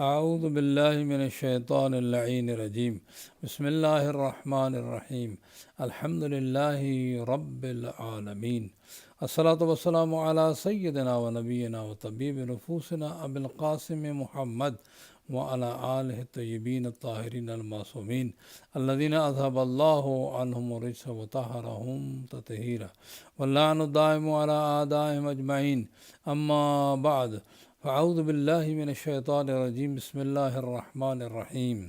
اعوذ باللہ من الشیطان اللعین الرجیم بسم اللہ الرحمن الرحیم الحمد للہ رب العالمین الصلاۃ والسلام علی سیدنا و نبینا و طبیب نفوسنا ابی القاسم محمد وعلی آلہ الطیبین الطاہرین المعصومین الذین اذهب اللہ عنہم الرجس وطہرہم تطہیرا واللعن الدائم علی اعدائہم اجمعین اما بعد فاعوذ باللہ من الشیطان الرجیم بسم اللہ الرحمن الرحیم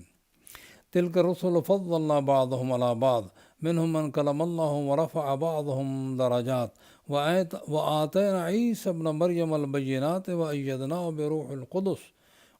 تلک الرسل فضلنا بعضهم على بعض منهم من کلم اللہ ورفع بعضهم درجات وآتینا عیسی ابن مریم البینات وأیدناه بروح القدس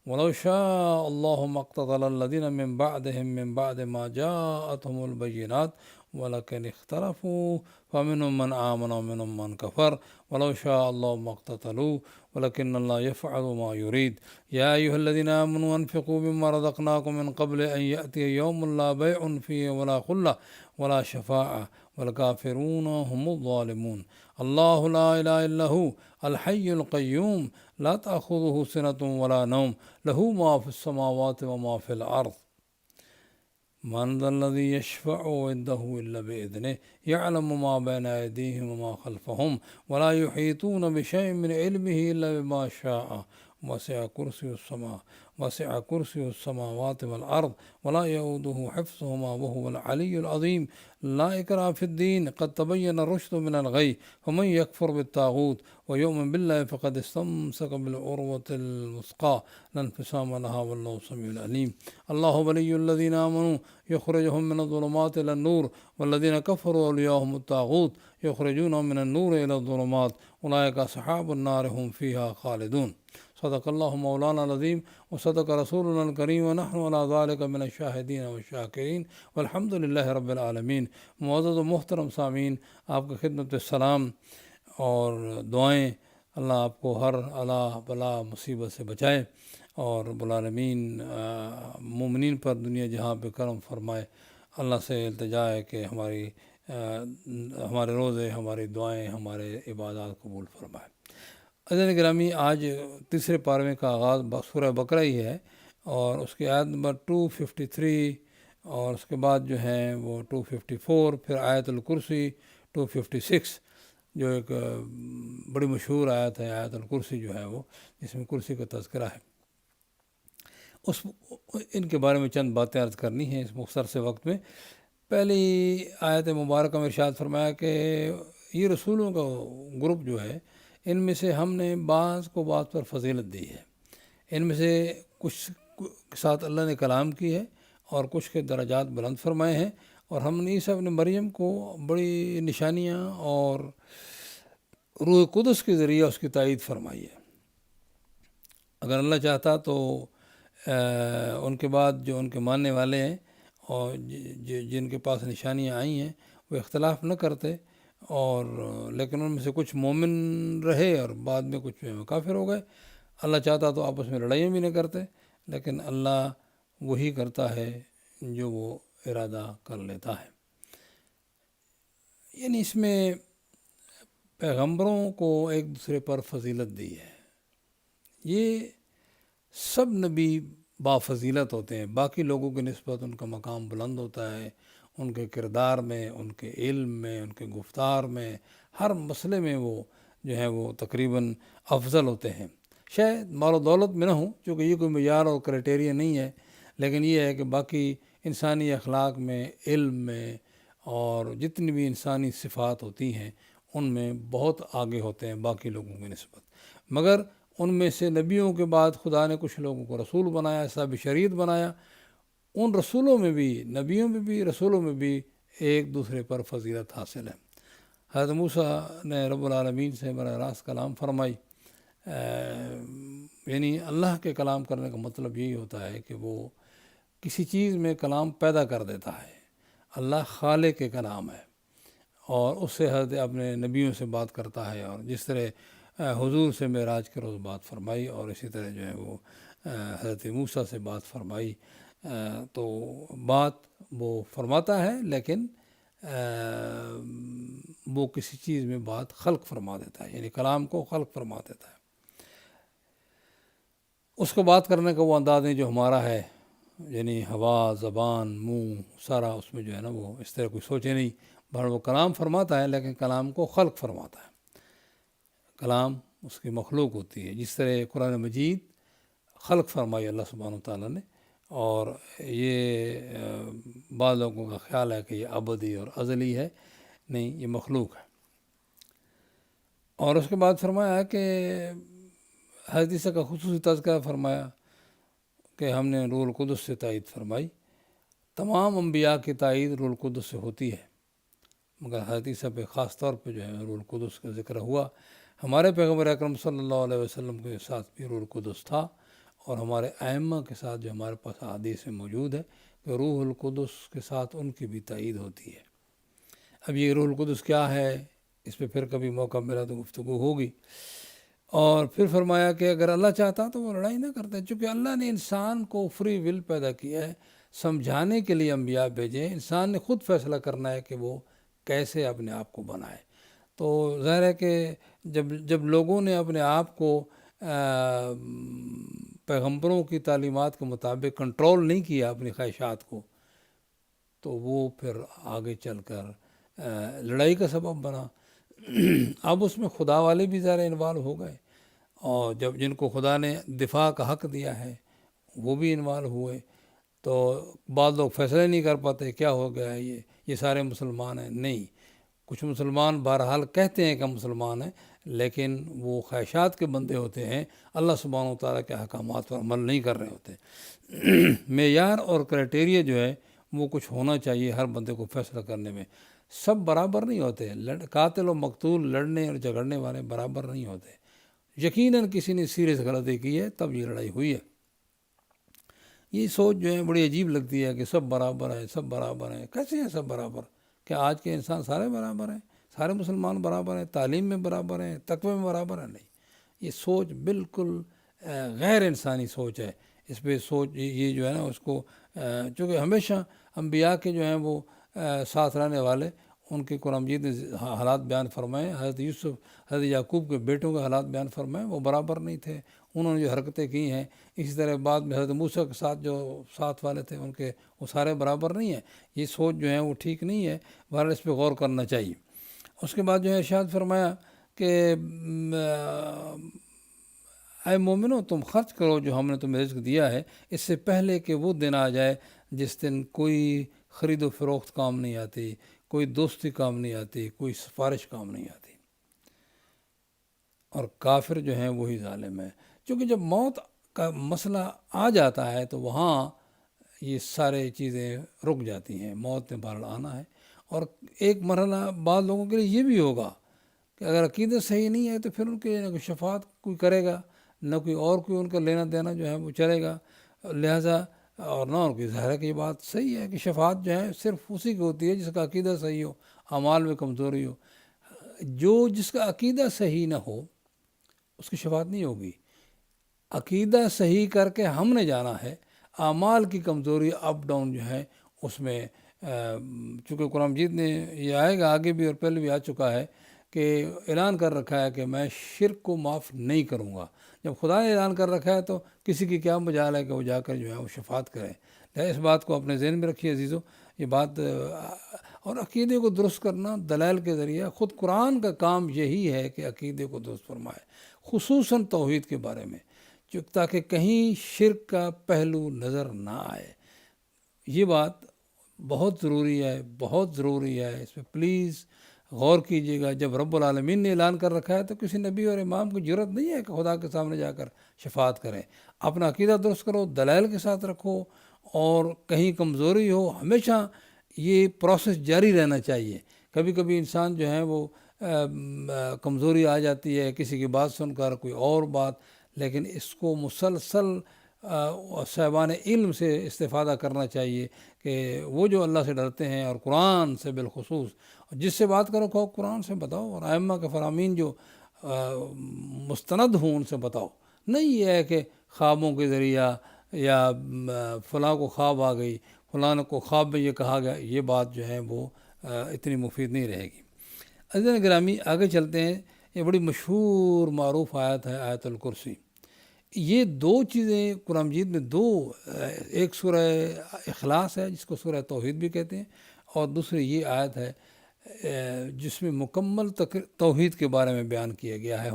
ولو شاء الله ما اقتتل الذين من بعدهم من بعد ما جاءتهم البينات ولكن اختلفوا فمنهم من آمن ومنهم من كفر ولو شاء الله ما اقتتلوا ولكن الله يفعل ما يريد يا أيها الذين آمنوا أنفقوا مما رزقناكم من قبل أن يأتي يوم لا بيع فيه ولا خلة ولا شفاعة والكافرون هم الظالمون الله لا إله إلا هو الحي القيوم لا تأخذه سنة ولا نوم له ما في السماوات وما في الأرض من ذا الذي يشفع عنده إلا بإذنه يعلم ما بين أيديهم وما خلفهم ولا يحيطون بشيء من علمه إلا بما شاء وسع كرسي السماوات والأرض ولا يؤوده حفظهما وهو العلي العظيم لا إكراه في الدين قد تبين الرشد من الغي فمن يكفر بالطاغوت ويؤمن بالله فقد استمسك بالعروة الوثقى لا انفصام لها والله سميع العليم الله ولي الذين آمنوا يخرجهم من الظلمات إلى النور والذين كفروا أولياءهم الطاغوت يخرجونهم من النور إلى الظلمات أولئك أصحاب النار هم فيها خالدون صدق اللہ مولانا العظیم وصدق رسولنا الکریم ونحن علی ذلک من الشاہدین والشاکرین والحمد للہ رب العالمین۔ معزز و محترم سامعین، آپ کی خدمت السلام اور دعائیں، اللہ آپ کو ہر الا بلا مصیبت سے بچائے اور رب العالمین مومنین پر دنیا جہاں پہ کرم فرمائے۔ اللہ سے التجا ہے کہ ہمارے روزے، ہماری دعائیں، ہمارے عبادات قبول فرمائے۔ عزیزان گرامی، آج تیسرے پاروے کا آغاز سورہ بقرہ ہی ہے اور اس کی آیت نمبر 253 اور اس کے بعد جو ہیں وہ 254، پھر آیت الکرسی 256 جو ایک بڑی مشہور آیت ہے، آیت الکرسی جو ہے وہ، جس میں کرسی کا تذکرہ ہے۔ ان کے بارے میں چند باتیں عرض کرنی ہیں اس مختصر سے وقت میں۔ پہلی آیت مبارکہ میں ارشاد فرمایا کہ یہ رسولوں کا گروپ جو ہے، ان میں سے ہم نے بعض کو بعض پر فضیلت دی ہے۔ ان میں سے کچھ کے ساتھ اللہ نے کلام کی ہے اور کچھ کے درجات بلند فرمائے ہیں، اور ہم نے عیسیٰ ابن مریم کو بڑی نشانیاں اور روح قدس کے ذریعے اس کی تائید فرمائی ہے۔ اگر اللہ چاہتا تو ان کے بعد جو ان کے ماننے والے ہیں اور جن کے پاس نشانیاں آئی ہیں وہ اختلاف نہ کرتے، اور لیکن ان میں سے کچھ مومن رہے اور بعد میں کچھ کافر ہو گئے۔ اللہ چاہتا تو آپس میں لڑائیاں بھی نہ کرتے، لیکن اللہ وہی کرتا ہے جو وہ ارادہ کر لیتا ہے۔ یعنی اس میں پیغمبروں کو ایک دوسرے پر فضیلت دی ہے۔ یہ سب نبی بافضیلت ہوتے ہیں، باقی لوگوں کی نسبت ان کا مقام بلند ہوتا ہے، ان کے کردار میں، ان کے علم میں، ان کے گفتار میں، ہر مسئلے میں وہ جو ہے وہ تقریباً افضل ہوتے ہیں۔ شاید مال و دولت میں نہ ہوں، چونکہ یہ کوئی معیار اور کرائٹیریا نہیں ہے، لیکن یہ ہے کہ باقی انسانی اخلاق میں، علم میں، اور جتنی بھی انسانی صفات ہوتی ہیں ان میں بہت آگے ہوتے ہیں باقی لوگوں کی نسبت۔ مگر ان میں سے نبیوں کے بعد خدا نے کچھ لوگوں کو رسول بنایا، صاحب شریعت بنایا۔ ان رسولوں میں بھی، نبیوں میں بھی، رسولوں میں بھی ایک دوسرے پر فضیلت حاصل ہے۔ حضرت موسیٰ نے رب العالمین سے براہ راست کلام فرمائی۔ یعنی اللہ کے کلام کرنے کا مطلب یہی ہوتا ہے کہ وہ کسی چیز میں کلام پیدا کر دیتا ہے۔ اللہ خالق کے کلام ہے اور اس سے حضرت اپنے نبیوں سے بات کرتا ہے، اور جس طرح حضور سے معراج کے روز بات فرمائی، اور اسی طرح جو ہے وہ حضرت موسیٰ سے بات فرمائی۔ تو بات وہ فرماتا ہے، لیکن وہ کسی چیز میں بات خلق فرما دیتا ہے، یعنی کلام کو خلق فرما دیتا ہے۔ اس کو بات کرنے کا وہ انداز نہیں جو ہمارا ہے، یعنی ہوا، زبان، منہ سارا اس میں جو ہے نا وہ اس طرح کوئی سوچے نہیں، بہر وہ کلام فرماتا ہے لیکن کلام کو خلق فرماتا ہے، کلام اس کی مخلوق ہوتی ہے، جس طرح قرآن مجید خلق فرمائی اللہ سبحانہ و تعالیٰ نے، اور یہ بعض لوگوں کا خیال ہے کہ یہ ابدی اور ازلی ہے، نہیں، یہ مخلوق ہے۔ اور اس کے بعد فرمایا کہ حضرت عیسیٰ کا خصوصی تذکرہ فرمایا کہ ہم نے روح القدس سے تائید فرمائی۔ تمام انبیاء کی تائید روح القدس سے ہوتی ہے، مگر حضرت عیسیٰ پہ خاص طور پہ جو ہے روح القدس کا ذکر ہوا۔ ہمارے پیغمبر اکرم صلی اللہ علیہ وسلم کے ساتھ بھی روح القدس تھا، اور ہمارے ائمہ کے ساتھ جو ہمارے پاس حدیث میں موجود ہے کہ روح القدس کے ساتھ ان کی بھی تائید ہوتی ہے۔ اب یہ روح القدس کیا ہے، اس پہ پھر کبھی موقع ملا تو گفتگو ہوگی۔ اور پھر فرمایا کہ اگر اللہ چاہتا تو وہ لڑائی نہ کرتا، چونکہ اللہ نے انسان کو فری ول پیدا کیا ہے، سمجھانے کے لیے انبیاء بھیجے، انسان نے خود فیصلہ کرنا ہے کہ وہ کیسے اپنے آپ کو بنائے۔ تو ظاہر ہے کہ جب لوگوں نے اپنے آپ کو پیغمبروں کی تعلیمات کے مطابق کنٹرول نہیں کیا اپنی خواہشات کو، تو وہ پھر آگے چل کر لڑائی کا سبب بنا۔ اب اس میں خدا والے بھی ذرا انوالو ہو گئے، اور جن کو خدا نے دفاع کا حق دیا ہے وہ بھی انوالو ہوئے، تو بعض لوگ فیصلہ نہیں کر پاتے کیا ہو گیا ہے، یہ سارے مسلمان ہیں، نہیں، کچھ مسلمان بہرحال کہتے ہیں کہ مسلمان ہیں، لیکن وہ خواہشات کے بندے ہوتے ہیں، اللہ سبحانہ و تعالیٰ کے احکامات پر عمل نہیں کر رہے ہوتے۔ معیار اور کرائٹیریا جو ہے وہ کچھ ہونا چاہیے ہر بندے کو فیصلہ کرنے میں۔ سب برابر نہیں ہوتے، قاتل و مقتول، لڑنے اور جھگڑنے والے برابر نہیں ہوتے۔ یقیناً کسی نے سیریس غلطی کی ہے تب یہ لڑائی ہوئی ہے۔ یہ سوچ جو ہے بڑی عجیب لگتی ہے کہ سب برابر ہیں، سب برابر ہیں، کیسے ہیں سب برابر؟ کیا آج کے انسان سارے برابر ہیں؟ سارے مسلمان برابر ہیں؟ تعلیم میں برابر ہیں؟ تقوی میں برابر ہیں؟ نہیں، یہ سوچ بالکل غیر انسانی سوچ ہے۔ اس پہ سوچ یہ جو ہے نا اس کو، چونکہ ہمیشہ انبیاء کے جو ہیں وہ ساتھ رہنے والے، ان کے قرآن مجید نے حالات بیان فرمائے، حضرت یوسف، حضرت یعقوب کے بیٹوں کے حالات بیان فرمائے، وہ برابر نہیں تھے، انہوں نے جو حرکتیں کی ہیں۔ اسی طرح بعد میں حضرت موسیٰ کے ساتھ جو ساتھ والے تھے ان کے، وہ سارے برابر نہیں ہیں۔ یہ سوچ جو ہے وہ ٹھیک نہیں ہے، بہرحال اس پہ غور کرنا چاہیے۔ اس کے بعد جو ہے ارشاد فرمایا کہ اے مومنو، تم خرچ کرو جو ہم نے تمہیں رزق دیا ہے، اس سے پہلے کہ وہ دن آ جائے جس دن کوئی خرید و فروخت کام نہیں آتی، کوئی دوستی کام نہیں آتی، کوئی سفارش کام نہیں آتی، اور کافر جو ہیں وہی ظالم ہے۔ چونکہ جب موت کا مسئلہ آ جاتا ہے تو وہاں یہ سارے چیزیں رک جاتی ہیں، موت نے بہرحال آنا ہے۔ اور ایک مرحلہ بعض لوگوں کے لیے یہ بھی ہوگا کہ اگر عقیدت صحیح نہیں ہے تو پھر ان کے نہ کوئی شفاعت کوئی کرے گا، نہ کوئی ان کا لینا دینا جو ہے وہ چلے گا، لہٰذا اور نہ ان کی ظاہر ہے کہ یہ بات صحیح ہے کہ شفاعت جو ہے صرف اسی کی ہوتی ہے جس کا عقیدہ صحیح ہو، اعمال میں کمزوری ہو۔ جس کا عقیدہ صحیح نہ ہو اس کی شفاعت نہیں ہوگی۔ عقیدہ صحیح کر کے ہم نے جانا ہے، اعمال کی کمزوری اپ ڈاؤن جو ہے اس میں، چونکہ قرآن مجید نے یہ آئے گا آگے بھی اور پہلے بھی آ چکا ہے کہ اعلان کر رکھا ہے کہ میں شرک کو معاف نہیں کروں گا۔ جب خدا نے اعلان کر رکھا ہے تو کسی کی کیا مجال ہے کہ وہ جا کر جو ہے وہ شفاعت کرے۔ اس بات کو اپنے ذہن میں رکھیے عزیزو، یہ بات۔ اور عقیدے کو درست کرنا دلائل کے ذریعہ، خود قرآن کا کام یہی ہے کہ عقیدے کو درست فرمائے، خصوصاً توحید کے بارے میں، تاکہ کہیں شرک کا پہلو نظر نہ آئے۔ یہ بات بہت ضروری ہے، بہت ضروری ہے، اس پہ پلیز غور کیجیے گا۔ جب رب العالمین نے اعلان کر رکھا ہے تو کسی نبی اور امام کو جرأت نہیں ہے کہ خدا کے سامنے جا کر شفاعت کریں۔ اپنا عقیدہ درست کرو، دلائل کے ساتھ رکھو، اور کہیں کمزوری ہو ہمیشہ یہ پروسیس جاری رہنا چاہیے۔ کبھی کبھی انسان جو ہے وہ کمزوری آ جاتی ہے کسی کی بات سن کر، کوئی اور بات، لیکن اس کو مسلسل صاحبان علم سے استفادہ کرنا چاہیے کہ وہ جو اللہ سے ڈرتے ہیں، اور قرآن سے بالخصوص جس سے بات کرو کہو قرآن سے بتاؤ، اور ائمہ کے فرامین جو مستند ہوں ان سے بتاؤ۔ نہیں یہ ہے کہ خوابوں کے ذریعہ یا فلاں کو خواب آ گئی، فلاں کو خواب میں یہ کہا گیا، یہ بات جو ہے وہ اتنی مفید نہیں رہے گی۔ عزیزان گرامی، آگے چلتے ہیں۔ یہ بڑی مشہور معروف آیت ہے، آیت الکرسی۔ یہ دو چیزیں قرآن مجید میں دو، ایک سورہ اخلاص ہے جس کو سورہ توحید بھی کہتے ہیں، اور دوسری یہ آیت ہے جس میں مکمل توحید کے بارے میں بیان کیا گیا ہے،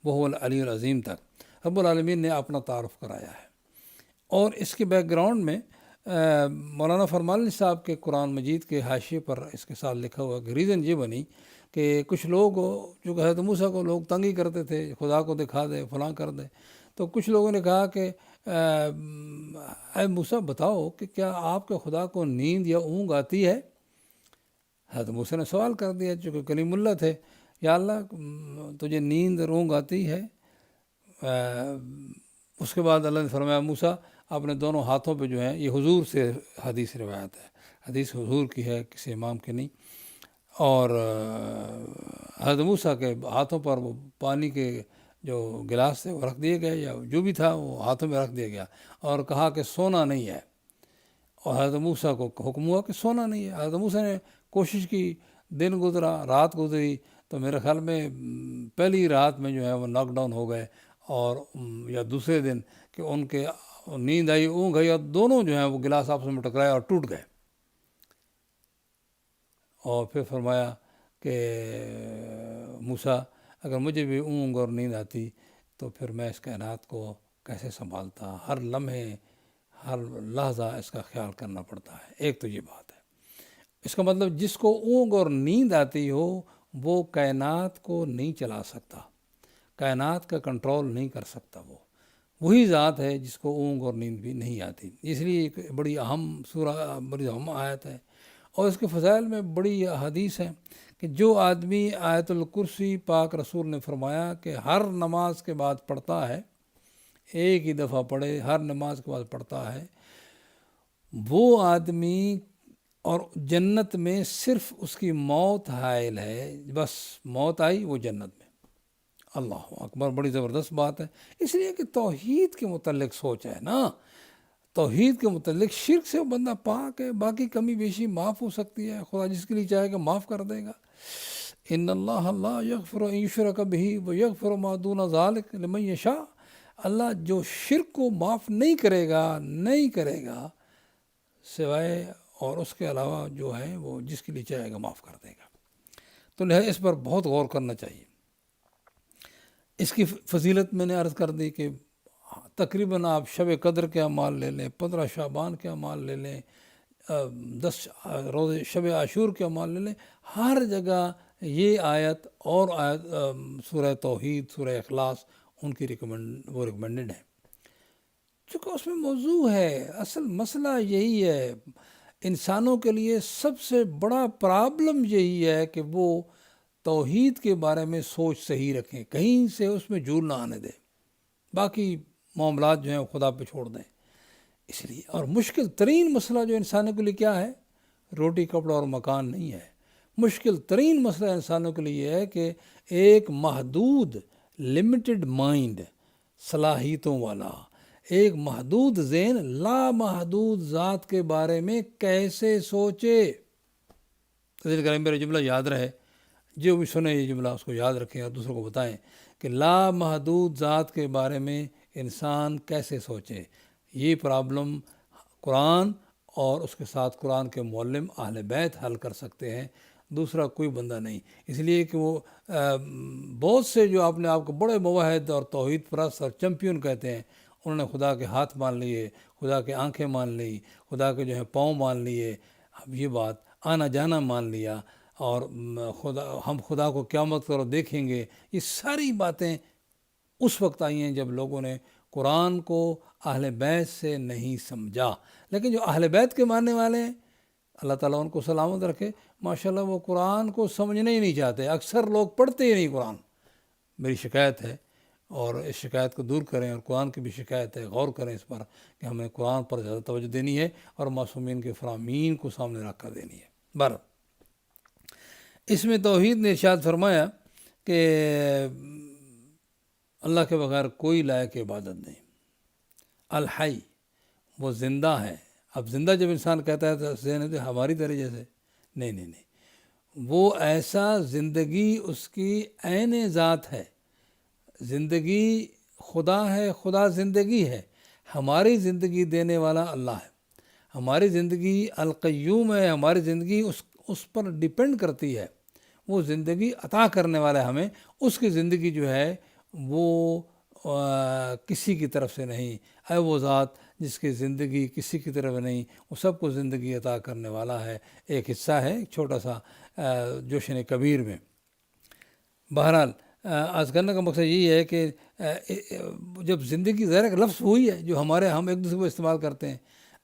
وہ العلی العظیم تک رب العالمین نے اپنا تعارف کرایا ہے۔ اور اس کے بیک گراؤنڈ میں مولانا فرمان علی صاحب کے قرآن مجید کے حاشیے پر اس کے ساتھ لکھا ہوا کہ ریزن یہ بنی کہ کچھ لوگ جو حضرت موسیٰ کو لوگ تنگی کرتے تھے، خدا کو دکھا دے فلاں کر دے، تو کچھ لوگوں نے کہا کہ اے موسیٰ بتاؤ کہ کیا آپ کے خدا کو نیند یا اونگ آتی ہے؟ حضرت موسیٰ نے سوال کر دیا، چونکہ کلیم اللہ تھے، یا اللہ تجھے نیند اور اونگ آتی ہے؟ اس کے بعد اللہ نے فرمایا موسیٰ اپنے دونوں ہاتھوں پہ جو ہے، یہ حضور سے حدیث روایت ہے، حدیث حضور کی ہے، کسی امام کی نہیں، اور حضرت موسیٰ کے ہاتھوں پر وہ پانی کے جو گلاس تھے وہ رکھ دیے گئے، یا جو بھی تھا وہ ہاتھوں میں رکھ دیا گیا، اور کہا کہ سونا نہیں ہے، اور حضرت موسیٰ کو حکم ہوا کہ سونا نہیں ہے۔ حضرت موسیٰ نے کوشش کی، دن گزرا، رات گزری، تو میرے خیال میں پہلی رات میں جو ہے وہ ناک ڈاؤن ہو گئے، اور یا دوسرے دن کہ ان کے نیند آئی، اونگ آئی، اور دونوں جو ہیں وہ گلاس آپس میں ٹکرائے اور ٹوٹ گئے۔ اور پھر فرمایا کہ موسیٰ اگر مجھے بھی اونگ اور نیند آتی تو پھر میں اس کائنات کو کیسے سنبھالتا، ہر لمحے ہر لحظہ اس کا خیال کرنا پڑتا ہے۔ ایک تو یہ بات ہے، اس کا مطلب جس کو اونگ اور نیند آتی ہو وہ کائنات کو نہیں چلا سکتا، کائنات کا کنٹرول نہیں کر سکتا، وہی ذات ہے جس کو اونگ اور نیند بھی نہیں آتی۔ اس لیے ایک بڑی اہم سورہ، بڑی اہم آیت ہے، اور اس کے فضائل میں بڑی حدیث ہے کہ جو آدمی آیت الکرسی پاک رسول نے فرمایا کہ ہر نماز کے بعد پڑھتا ہے، ایک ہی دفعہ پڑھے، ہر نماز کے بعد پڑھتا ہے، وہ آدمی اور جنت میں صرف اس کی موت حائل ہے، بس موت آئی وہ جنت میں۔ اللہ اکبر، بڑی زبردست بات ہے۔ اس لیے کہ توحید کے متعلق سوچ ہے نا، توحید کے متعلق، شرک سے بندہ پاک ہے، باقی کمی بیشی معاف ہو سکتی ہے، خدا جس کے لیے چاہے گا معاف کر دے گا۔ ان اللہ لا یغفر ان یشرک بہ ویغفر ما دون ذلک لمن یشاء، اللہ جو شرک کو معاف نہیں کرے گا سوائے اور اس کے علاوہ جو ہے وہ جس کے لیے چاہے گا معاف کر دے گا۔ تو لہذا اس پر بہت غور کرنا چاہیے۔ اس کی فضیلت میں نے عرض کر دی کہ تقریباً آپ شب قدر کے اعمال لے لیں، 15 شعبان کے اعمال لے لیں، 10 روز شب عاشور کے اعمال لے لیں، ہر جگہ یہ آیت اور آیت سورہ توحید، سورہ اخلاص ان کی ریکمنڈڈ ہے، چونکہ اس میں موضوع ہے۔ اصل مسئلہ یہی ہے، انسانوں کے لیے سب سے بڑا پرابلم یہی ہے کہ وہ توحید کے بارے میں سوچ صحیح رکھیں، کہیں سے اس میں جھول نہ آنے دیں، باقی معاملات جو ہیں خدا پہ چھوڑ دیں۔ اس لیے اور مشکل ترین مسئلہ جو انسانوں کے لیے کیا ہے؟ روٹی کپڑا اور مکان نہیں ہے، مشکل ترین مسئلہ انسانوں کے لیے یہ ہے کہ ایک محدود لمیٹڈ مائنڈ، صلاحیتوں والا ایک محدود ذہن لامحدود ذات کے بارے میں کیسے سوچے۔ دل کریں میرا جملہ یاد رہے، جو بھی سنے یہ جملہ اس کو یاد رکھیں اور دوسروں کو بتائیں کہ لامحدود ذات کے بارے میں انسان کیسے سوچے۔ یہ پرابلم قرآن اور اس کے ساتھ قرآن کے معلم اہل بیت حل کر سکتے ہیں، دوسرا کوئی بندہ نہیں۔ اس لیے کہ وہ بہت سے جو اپنے آپ کو بڑے موحد اور توحید پرست اور چیمپئن کہتے ہیں، انہوں نے خدا کے ہاتھ مان لیے، خدا کے آنکھیں مان لی، خدا کے جو ہے پاؤں مان لیے، اب یہ بات آنا جانا مان لیا، اور ہم خدا کو قیامت کرو دیکھیں گے، یہ ساری باتیں اس وقت آئی ہیں جب لوگوں نے قرآن کو اہل بیت سے نہیں سمجھا۔ لیکن جو اہل بیت کے ماننے والے ہیں، اللہ تعالیٰ ان کو سلامت رکھے، ماشاءاللہ وہ قرآن کو سمجھنے ہی نہیں چاہتے، اکثر لوگ پڑھتے ہی نہیں قرآن۔ میری شکایت ہے، اور اس شکایت کو دور کریں، اور قرآن کی بھی شکایت ہے، غور کریں اس پر کہ ہمیں قرآن پر زیادہ توجہ دینی ہے اور معصومین کے فرامین کو سامنے رکھ کر دینی ہے۔ اس میں توحید نے ارشاد فرمایا کہ اللہ کے بغیر کوئی لائق عبادت نہیں، الحی، وہ زندہ ہے۔ اب زندہ جب انسان کہتا ہے تو ذہن ہماری طرح جیسے نہیں، وہ ایسا زندگی اس کی عین ذات ہے، زندگی خدا ہے، خدا زندگی ہے، ہماری زندگی دینے والا اللہ ہے، ہماری زندگی القیوم ہے، ہماری زندگی اس پر ڈیپینڈ کرتی ہے، وہ زندگی عطا کرنے والا ہے ہمیں، اس کی زندگی جو ہے وہ کسی کی طرف سے نہیں ہے، وہ ذات جس کی زندگی کسی کی طرف نہیں، وہ سب کو زندگی عطا کرنے والا ہے۔ ایک حصہ ہے چھوٹا سا جوشن کبیر میں۔ بہرحال عرض کرنے کا مقصد یہی ہے کہ جب زندگی ظاہر ایک لفظ ہوئی ہے جو ہم ایک دوسرے کو استعمال کرتے ہیں،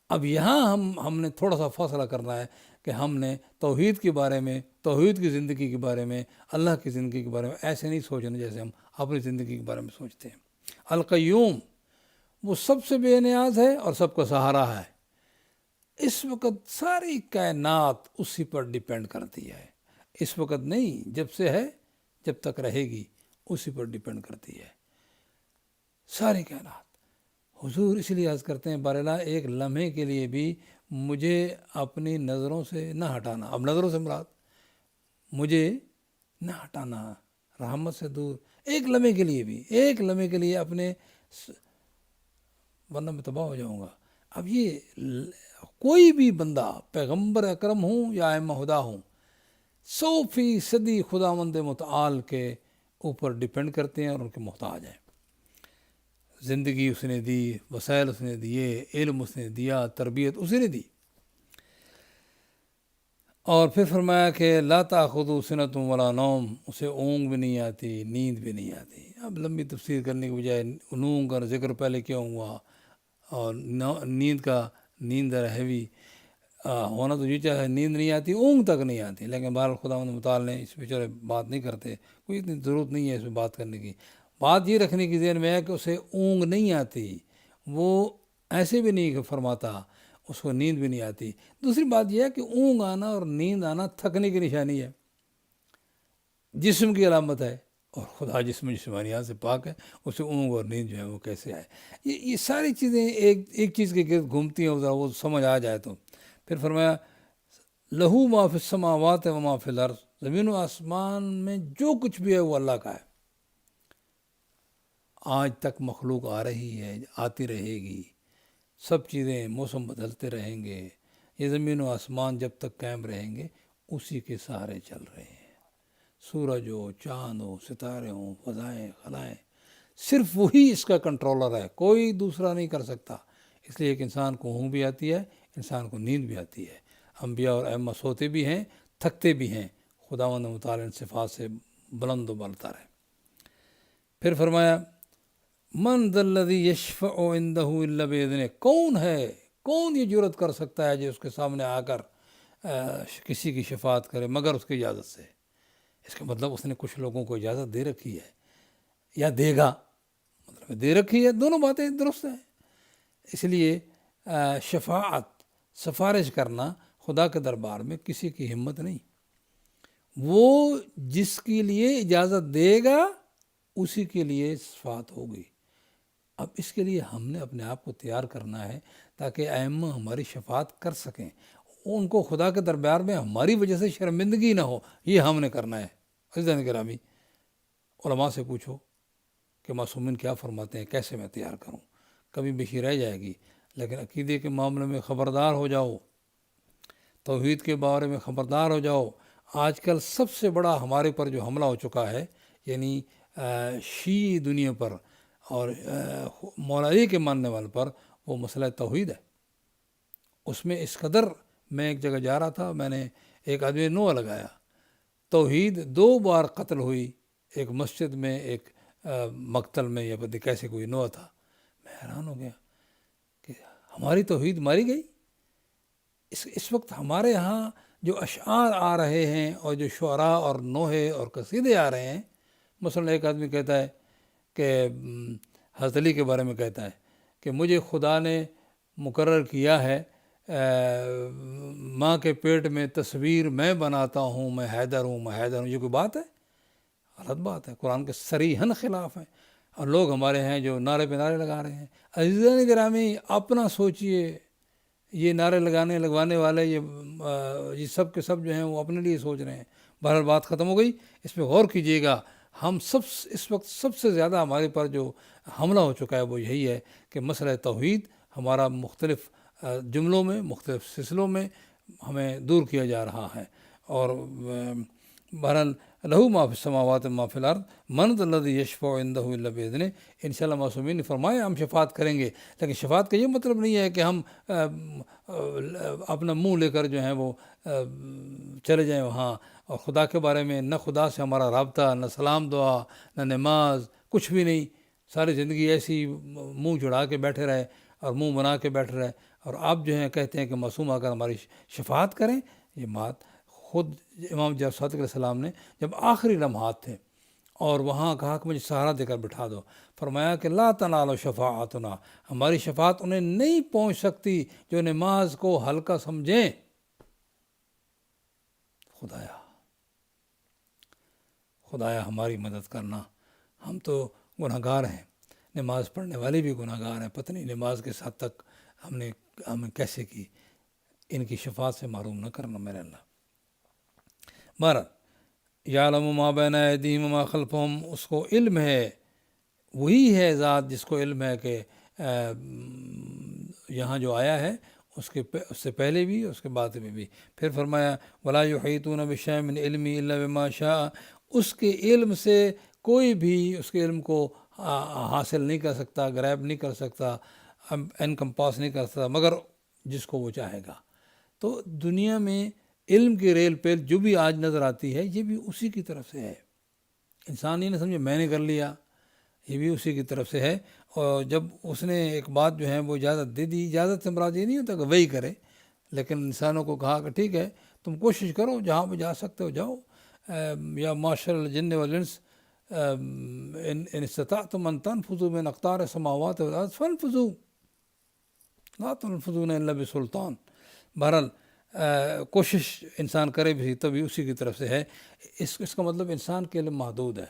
اب یہاں ہم نے تھوڑا سا فاصلہ کرنا ہے کہ ہم نے توحید کے بارے میں، توحید کی زندگی کے بارے میں، اللہ کی زندگی کے بارے میں ایسے نہیں سوچنا جیسے ہم اپنی زندگی کے بارے میں سوچتے ہیں۔ القیوم وہ سب سے بے نیاز ہے اور سب کا سہارا ہے۔ اس وقت ساری کائنات اسی پر ڈیپینڈ کرتی ہے، اس وقت نہیں، جب سے ہے جب تک رہے گی اسی پر ڈیپینڈ کرتی ہے ساری کائنات۔ حضور اس لیے عرض کرتے ہیں بار اللہ ایک لمحے کے لیے بھی مجھے اپنی نظروں سے نہ ہٹانا۔ اب نظروں سے مراد مجھے نہ ہٹانا، رحمت سے دور، ایک لمحے کے لیے بھی، ایک لمحے کے لیے اپنے، ورنہ میں تباہ ہو جاؤں گا۔ اب یہ کوئی بھی بندہ، پیغمبر اکرم ہوں یا ائمہ ہدا ہوں، 100% خداوند متعال کے اوپر ڈیپینڈ کرتے ہیں اور ان کے محتاج ہیں۔ زندگی اس نے دی، وسائل اس نے دیے، علم اس نے دیا، تربیت اسی نے دی۔ اور پھر فرمایا کہ لا تأخذہ سنۃ ولا نوم، اسے اونگ بھی نہیں آتی، نیند بھی نہیں آتی۔ اب لمبی تفسیر کرنے کے بجائے اونگ کا ذکر پہلے کیا ہوا، اور نیند ہیوی ہونا تو یہ چاہے نیند نہیں آتی، اونگ تک نہیں آتی، لیکن بہرحال خداوند متعال نے اس پہ چلے بات نہیں کرتے، کوئی اتنی ضرورت نہیں ہے اس پہ بات کرنے کی۔ بات یہ رکھنے کی ذہن میں ہے کہ اسے اونگ نہیں آتی، وہ ایسے بھی نہیں فرماتا اس کو نیند بھی نہیں آتی۔ دوسری بات یہ ہے کہ اونگ آنا اور نیند آنا تھکنے کی نشانی ہے، جسم کی علامت ہے، اور خدا جسمانیات سے پاک ہے، اسے اونگ اور نیند جو ہے وہ کیسے آئے؟ یہ ساری چیزیں ایک چیز کے گرد گھومتی ہیں، ذرا وہ سمجھ آ جائے تو۔ پھر فرمایا لہو ما فی السماوات و ما فی الارض، زمین و آسمان میں جو کچھ بھی ہے وہ اللہ کا ہے۔ آج تک مخلوق آ رہی ہے، آتی رہے گی، سب چیزیں، موسم بدلتے رہیں گے، یہ زمین و آسمان جب تک قائم رہیں گے اسی کے سہارے چل رہے ہیں۔ سورج ہو، چاند ہو، ستارے ہوں، فضائیں، خلائیں، صرف وہی اس کا کنٹرولر ہے، کوئی دوسرا نہیں کر سکتا۔ اس لیے ایک انسان کو اونگ بھی آتی ہے، انسان کو نیند بھی آتی ہے۔ انبیاء اور ائمہ سوتے بھی ہیں، تھکتے بھی ہیں، خداوند متعال ان صفات سے بلند و بالتر ہے۔ پھر فرمایا من ذا الذی یشفع عندہ الا باذنہ، کون ہے، کون یہ جرأت کر سکتا ہے جو اس کے سامنے آ کر کسی کی شفاعت کرے مگر اس کی اجازت سے۔ اس کا مطلب اس نے کچھ لوگوں کو اجازت دے رکھی ہے یا دے گا، مطلب دے رکھی ہے، دونوں باتیں درست ہیں۔ اس لیے شفاعت، سفارش کرنا خدا کے دربار میں کسی کی ہمت نہیں، وہ جس کے لیے اجازت دے گا اسی کے لیے شفاعت ہوگی۔ اب اس کے لیے ہم نے اپنے آپ کو تیار کرنا ہے تاکہ ائمہ ہماری شفاعت کر سکیں، ان کو خدا کے دربار میں ہماری وجہ سے شرمندگی نہ ہو، یہ ہم نے کرنا ہے۔ عزیزان گرامی، علماء سے پوچھو کہ معصومین کیا فرماتے ہیں، کیسے میں تیار کروں، کبھی بیشی رہ جائے گی۔ لیکن عقیدے کے معاملے میں خبردار ہو جاؤ، توحید کے بارے میں خبردار ہو جاؤ۔ آج کل سب سے بڑا ہمارے پر جو حملہ ہو چکا ہے، یعنی شیعی دنیا پر اور مولا علی کے ماننے والے پر، وہ مسئلہ توحید ہے۔ اس میں اس قدر، میں ایک جگہ جا رہا تھا، میں نے ایک آدمی نوح لگایا، توحید 2 بار قتل ہوئی، ایک مسجد میں، ایک مقتل میں، یا پتہ کیسے کوئی نوح تھا۔ میں حیران ہو گیا کہ ہماری توحید ماری گئی۔ اس وقت ہمارے ہاں جو اشعار آ رہے ہیں اور جو شعراء اور نوحے اور قصیدے آ رہے ہیں، مثلا ایک آدمی کہتا ہے کہ حضرت علی کے بارے میں کہتا ہے کہ مجھے خدا نے مقرر کیا ہے، ماں کے پیٹ میں تصویر میں بناتا ہوں، میں حیدر ہوں، میں حیدر ہوں۔ یہ کوئی بات ہے؟ غلط بات ہے، قرآن کے صریحاً خلاف ہے۔ اور لوگ ہمارے ہیں جو نعرے پہ نعرے لگا رہے ہیں۔ عزیزان گرامی، اپنا سوچئے، یہ نعرے لگوانے والے یہ سب کے سب جو ہیں وہ اپنے لیے سوچ رہے ہیں۔ بہرحال بات ختم ہو گئی، اس پہ غور کیجئے گا۔ ہم اس وقت سب سے زیادہ ہمارے پر جو حملہ ہو چکا ہے وہ یہی ہے کہ مسئلہ توحید ہمارا مختلف جملوں میں، مختلف سلسلوں میں ہمیں دور کیا جا رہا ہے. اور بہرحال لہو ما فی السماوات ما فی الارض من ذا الذی یشفع عندہ الا باذنہ. انشاءاللہ معصومین نے فرمایا ہم شفاعت کریں گے، لیکن شفاعت کا یہ مطلب نہیں ہے کہ ہم اپنا منہ لے کر جو ہیں وہ چلے جائیں وہاں، اور خدا کے بارے میں نہ خدا سے ہمارا رابطہ، نہ سلام دعا، نہ نماز، کچھ بھی نہیں. ساری زندگی ایسی منہ چڑھا کے بیٹھے رہے اور منہ بنا کے بیٹھے رہے، اور آپ جو ہیں کہتے ہیں کہ معصوم آ کر ہماری شفاعت کریں. یہ بات خود امام جعفر صادق علیہ السلام نے جب آخری لمحات تھے اور وہاں کہا کہ مجھے سہارا دے کر بٹھا دو، فرمایا کہ لا تنالوا شفاعتنا، ہماری شفاعت انہیں نہیں پہنچ سکتی جو نماز کو ہلکا سمجھیں. خدایا ہماری مدد کرنا، ہم تو گناہ گار ہیں، نماز پڑھنے والے بھی گناہ گار ہیں، پتہ نہیں نماز کے حد تک ہم کیسے کی. ان کی شفاعت سے محروم نہ کرنا میرے اللہ. بہرحال یعلم ما بین ایدیہم وما خلفہم، اس کو علم ہے، وہی ہے ذات جس کو علم ہے کہ یہاں جو آیا ہے اس سے پہلے بھی اس کے بعد میں بھی. پھر فرمایا ولا یحیطون بشیء من علمہ الا بما شاء، اس کے علم سے کوئی بھی اس کے علم کو حاصل نہیں کر سکتا، گریب نہیں کر سکتا، انکمپاس نہیں کر سکتا مگر جس کو وہ چاہے گا. تو دنیا میں علم کی ریل پیل جو بھی آج نظر آتی ہے یہ بھی اسی کی طرف سے ہے. انسان یہ نہ سمجھے میں نے کر لیا، یہ بھی اسی کی طرف سے ہے. اور جب اس نے ایک بات جو ہے وہ اجازت دے دی، اجازت سے مراد یہ نہیں ہوتا کہ وہی کرے، لیکن انسانوں کو کہا کہ ٹھیک ہے تم کوشش کرو، جہاں پہ جا سکتے ہو جاؤ. یا معاشر الجن والانس ان استطعتم ان تنفذوا من اقطار السماوات والارض فانفذوا لا تنفذون الا بسلطان. بہرحال کوشش انسان کرے بھی تبھی اسی کی طرف سے ہے. اس کا مطلب انسان کے علم محدود ہے.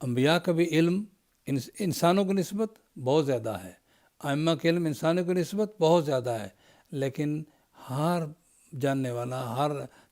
انبیاء کا بھی علم انسانوں کی نسبت بہت زیادہ ہے، ائمہ کے علم انسانوں کی نسبت بہت زیادہ ہے، لیکن ہر جاننے والا، ہر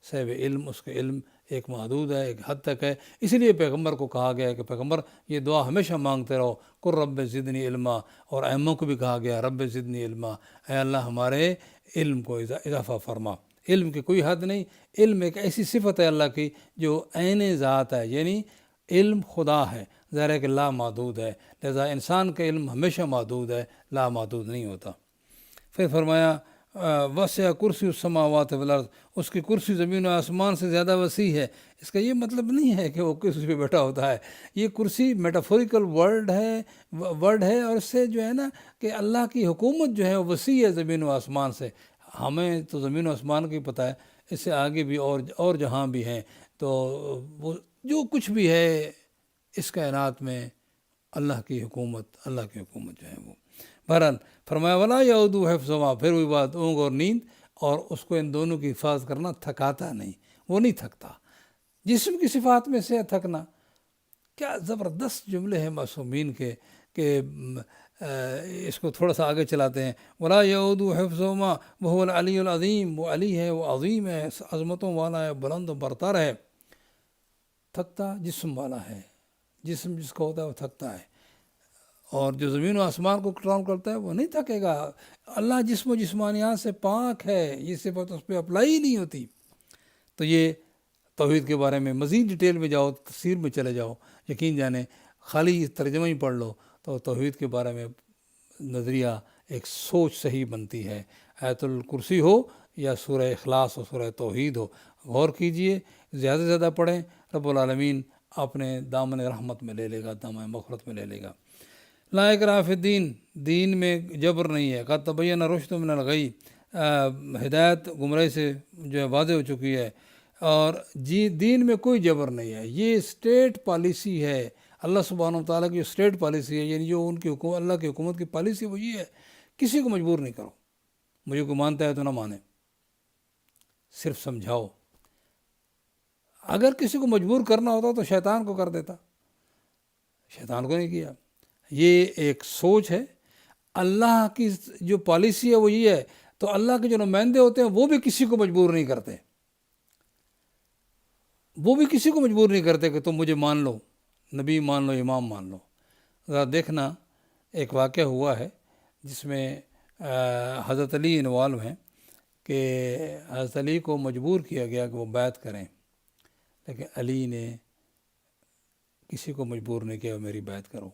صاحب علم، اس کا علم ایک محدود ہے، ایک حد تک ہے. اسی لیے پیغمبر کو کہا گیا ہے کہ پیغمبر یہ دعا ہمیشہ مانگتے رہو، قل رب زدنی علما. اور ائمہ کو بھی کہا گیا رب زدنی علما، اے اللہ ہمارے علم کو اضافہ فرما. علم کی کوئی حد نہیں. علم ایک ایسی صفت ہے اللہ کی جو عین ذات ہے، یعنی علم خدا ہے، ظاہر ہے کہ لا محدود ہے، لہذا انسان کا علم ہمیشہ محدود ہے، لا محدود نہیں ہوتا. پھر فرمایا وسع کرسی السماوات والارض، اس کی کرسی زمین و آسمان سے زیادہ وسیع ہے. اس کا یہ مطلب نہیں ہے کہ وہ کرسی پہ بیٹھا ہوتا ہے، یہ کرسی میٹافوریکل ورڈ ہے، اور اس سے جو ہے نا کہ اللہ کی حکومت جو ہے وہ وسیع ہے زمین و آسمان سے. ہمیں تو زمین و آسمان کا ہی پتہ ہے، اس سے آگے بھی اور جہاں بھی ہیں. تو وہ جو کچھ بھی ہے اس کائنات میں اللہ کی حکومت جو ہے وہ. بہرحال فرمایا ولا یعودو حفظہما، پھر وہی بات اونگ اور نیند، اور اس کو ان دونوں کی حفاظت کرنا تھکاتا نہیں، وہ نہیں تھکتا. جسم کی صفات میں سے تھکنا، کیا زبردست جملے ہیں معصومین کے کہ اس کو تھوڑا سا آگے چلاتے ہیں. ولا یعودو حفظہما وہو العلی العظیم، وہ علی ہے، وہ عظیم ہے، عظمتوں والا ہے، بلند و برتر ہے. تھکتا جسم والا ہے، جسم جس کا ہوتا ہے وہ تھکتا ہے، اور جو زمین و آسمان کو کنٹرول کرتا ہے وہ نہیں تھکے گا. اللہ جسم و جسمانیات سے پاک ہے، یہ صفت اس پہ اپلائی ہی نہیں ہوتی. تو یہ توحید کے بارے میں مزید ڈیٹیل میں جاؤ، تفسیر میں چلے جاؤ، یقین جانے خالی ترجمہ ہی پڑھ لو تو توحید کے بارے میں نظریہ، ایک سوچ صحیح بنتی ہے. آیت الکرسی ہو یا سورہ اخلاص ہو، سورہ توحید ہو، غور کیجئے، زیادہ سے زیادہ پڑھیں، رب العالمین اپنے دامن رحمت میں لے لے گا، دامن مغفرت میں لے لے گا. لا اکراہ فی الدین، دین میں جبر نہیں ہے. قد تبین الرشد من الغی، ہدایت گمراہی سے جو ہے واضح ہو چکی ہے، اور دین میں کوئی جبر نہیں ہے. یہ اسٹیٹ پالیسی ہے اللہ سبحانہ و تعالیٰ کی، جو اسٹیٹ پالیسی ہے، یعنی جو ان کی حکومت، اللہ کی حکومت کی پالیسی وہ یہ ہے، کسی کو مجبور نہیں کرو. مجھے کوئی مانتا ہے تو نہ مانے، صرف سمجھاؤ. اگر کسی کو مجبور کرنا ہوتا تو شیطان کو کر دیتا، شیطان کو نہیں کیا. یہ ایک سوچ ہے. اللہ کی جو پالیسی ہے وہ یہ ہے. تو اللہ کے جو نمائندے ہوتے ہیں وہ بھی کسی کو مجبور نہیں کرتے، وہ بھی کسی کو مجبور نہیں کرتے کہ تم مجھے مان لو. نبی مان لو، امام مان لو۔ ذرا دیکھنا، ایک واقعہ ہوا ہے جس میں حضرت علی انوالو ہیں کہ حضرت علی کو مجبور کیا گیا کہ وہ بیعت کریں، لیکن علی نے کسی کو مجبور نہیں کیا میری بیعت کرو۔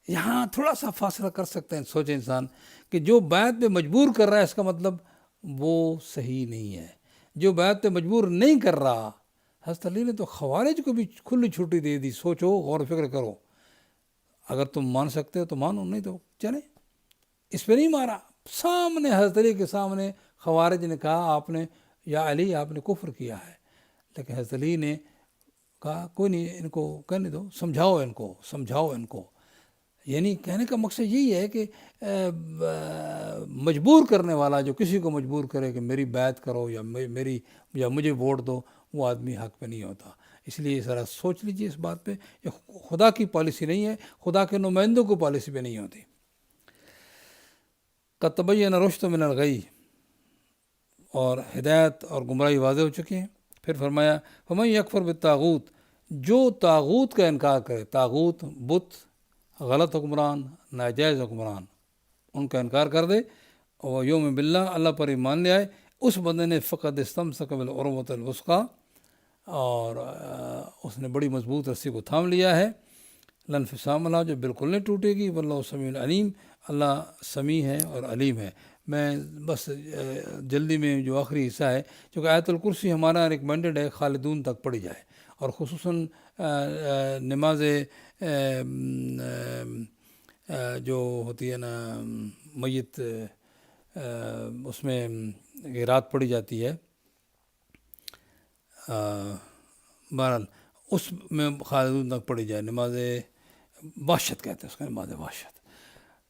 یہاں تھوڑا سا فاصلہ کر سکتے ہیں، سوچے انسان کہ جو بیعت پہ مجبور کر رہا ہے اس کا مطلب وہ صحیح نہیں ہے۔ جو بیعت پہ مجبور نہیں کر رہا، حضرت علی نے تو خوارج کو بھی کھلی چھٹی دے دی۔ سوچو، غور و فکر کرو، اگر تم مان سکتے ہو تو مانو، نہیں تو چلے۔ اس پہ نہیں مارا، سامنے حضرت علی کے سامنے خوارج نے کہا آپ نے یا علی آپ نے کفر کیا ہے، لیکن حضرت علی نے کہا کوئی نہیں، ان کو کہنے دو، سمجھاؤ ان کو۔ یعنی کہنے کا مقصد یہی ہے کہ مجبور کرنے والا جو کسی کو مجبور کرے کہ میری بیعت کرو یا مجھے ووٹ دو، وہ آدمی حق پہ نہیں ہوتا۔ اس لیے ذرا سوچ لیجئے اس بات پہ، یہ خدا کی پالیسی نہیں ہے، خدا کے نمائندوں کو پالیسی پہ نہیں ہوتی۔ قد تبین الرشد من الغی، اور ہدایت اور گمراہی واضح ہو چکی ہیں۔ پھر فرمایا فمن یکفر بالطاغوت، جو طاغوت کا انکار کرے، طاغوت بت، غلط حکمران، ناجائز حکمران، ان کا انکار کر دے، اور یوم باللہ، اللہ پر ایمان لے آئے، اس بندے نے فقد استمسک بالعروۃ الوثقی، اور اس نے بڑی مضبوط رسی کو تھام لیا ہے، لا انفصام لہا، جو بالکل نہیں ٹوٹے گی، واللہ سمیع علیم، اللہ سمیع ہے اور علیم ہے۔ میں بس جلدی میں جو آخری حصہ ہے، چونکہ آیت الکرسی ہمارا ریکمینڈڈ ہے خالدون تک پڑھی جائے، اور خصوصاً نماز جو ہوتی ہے نا میت، اس میں رات پڑھی جاتی ہے، بہرحال اس میں خالدون تک پڑھی جائے، نماز وحشت کہتے ہیں اس کا، نماز وحشت۔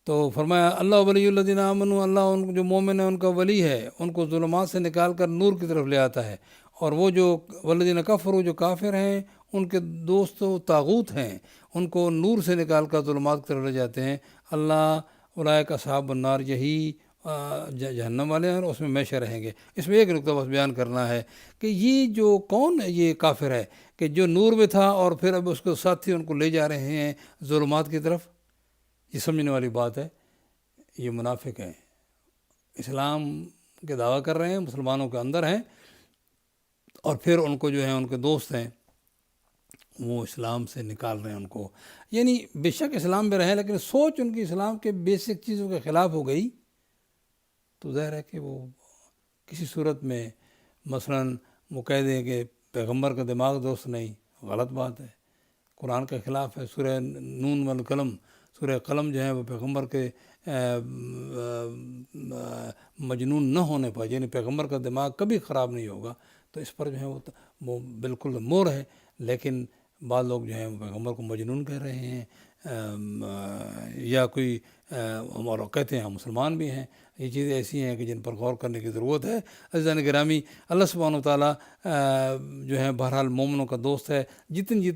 تو فرمایا اللہ ولی الذین آمنوا، اللہ ان جو مومن ہے ان کا ولی ہے، ان کو ظلمات سے نکال کر نور کی طرف لے آتا ہے، اور وہ جو والذین کفروا، جو کافر ہیں، ان کے دوست و طاغوت ہیں، ان کو نور سے نکال کر ظلمات کی طرف لے جاتے ہیں۔ اللہ اولئک اصحاب النار، یہی جہنم والے ہیں اور اس میں ہمیشہ رہیں گے۔ اس میں ایک نقطہ بس بیان کرنا ہے کہ یہ جو کون یہ کافر ہے کہ جو نور میں تھا اور پھر اب اس کے ساتھی ان کو لے جا رہے ہیں ظلمات کی طرف، یہ سمجھنے والی بات ہے۔ یہ منافق ہیں، اسلام کے دعویٰ کر رہے ہیں، مسلمانوں کے اندر ہیں، اور پھر ان کو جو ہیں ان کے دوست ہیں وہ اسلام سے نکال رہے ہیں ان کو۔ یعنی بے شک اسلام میں رہیں لیکن سوچ ان کی اسلام کے بیسک چیزوں کے خلاف ہو گئی، تو ظاہر ہے کہ وہ کسی صورت میں مثلاً وہ کہہ دیں کہ پیغمبر کا دماغ درست نہیں، غلط بات ہے، قرآن کے خلاف ہے۔ سورہ نون والقلم، سورہ قلم جو ہے وہ پیغمبر کے مجنون نہ ہونے پر، یعنی پیغمبر کا دماغ کبھی خراب نہیں ہوگا، تو اس پر جو ہے وہ بالکل مور ہے۔ لیکن بعض لوگ جو ہیں وہ پیغمبر کو مجنون کہہ رہے ہیں، یا کوئی ہمارا کہتے ہیں ہم مسلمان بھی ہیں۔ یہ چیزیں ایسی ہیں کہ جن پر غور کرنے کی ضرورت ہے۔ عزیزان گرامی، اللہ سبحانہ و تعالیٰ جو ہے بہرحال مومنوں کا دوست ہے۔ جتنی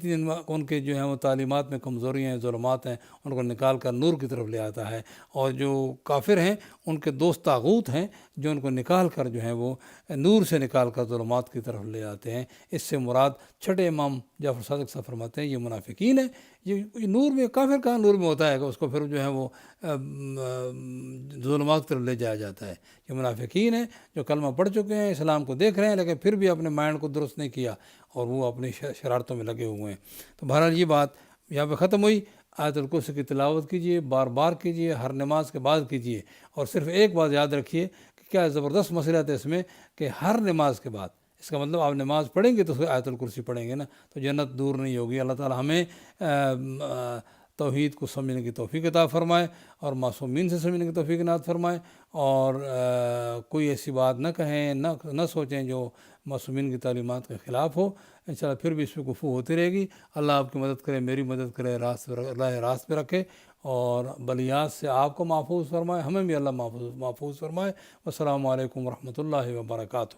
ان کے جو ہیں وہ تعلیمات میں کمزوریاں ہیں، ظلمات ہیں، ان کو نکال کر نور کی طرف لے آتا ہے، اور جو کافر ہیں ان کے دوست طاغوت ہیں جو ان کو نکال کر جو ہیں وہ نور سے نکال کر ظلمات کی طرف لے آتے ہیں۔ اس سے مراد چھٹے امام جعفر صادق صاحب فرماتے ہیں یہ منافقین ہیں۔ یہ نور میں، کافر کہاں نور میں ہوتا ہے کہ اس کو پھر جو ہے وہ ظلمات کی طرف لے جایا جاتا ہے۔ یہ منافقین ہیں جو کلمہ پڑھ چکے ہیں، اسلام کو دیکھ رہے ہیں، لیکن پھر بھی اپنے مائنڈ کو درست نہیں کیا اور وہ اپنی شرارتوں میں لگے ہوئے ہیں۔ تو بہرحال یہ بات یہاں پہ ختم ہوئی۔ آیت الکرسی کی تلاوت کیجئے، بار بار کیجئے، ہر نماز کے بعد کیجئے، اور صرف ایک بات یاد رکھیے کہ کیا زبردست مسئلہ ہے اس میں کہ ہر نماز کے بعد، اس کا مطلب آپ نماز پڑھیں گے تو آیت الکرسی پڑھیں گے نا، تو جنت دور نہیں ہوگی۔ اللہ تعالی ہمیں توحید کو سمجھنے کی توفیق عطا فرمائے، اور معصومین سے سمجھنے کی توفیق عنایت فرمائے، اور کوئی ایسی بات نہ کہیں، نہ سوچیں جو معصومین کی تعلیمات کے خلاف ہو۔ انشاءاللہ پھر بھی اس میں گفتگو ہوتی رہے گی۔ اللہ آپ کی مدد کرے، میری مدد کرے، اللہ راست پہ رکھے، اور بلیات سے آپ کو محفوظ فرمائے، ہمیں بھی اللہ محفوظ فرمائے۔ والسلام علیکم ورحمۃ اللہ وبرکاتہ۔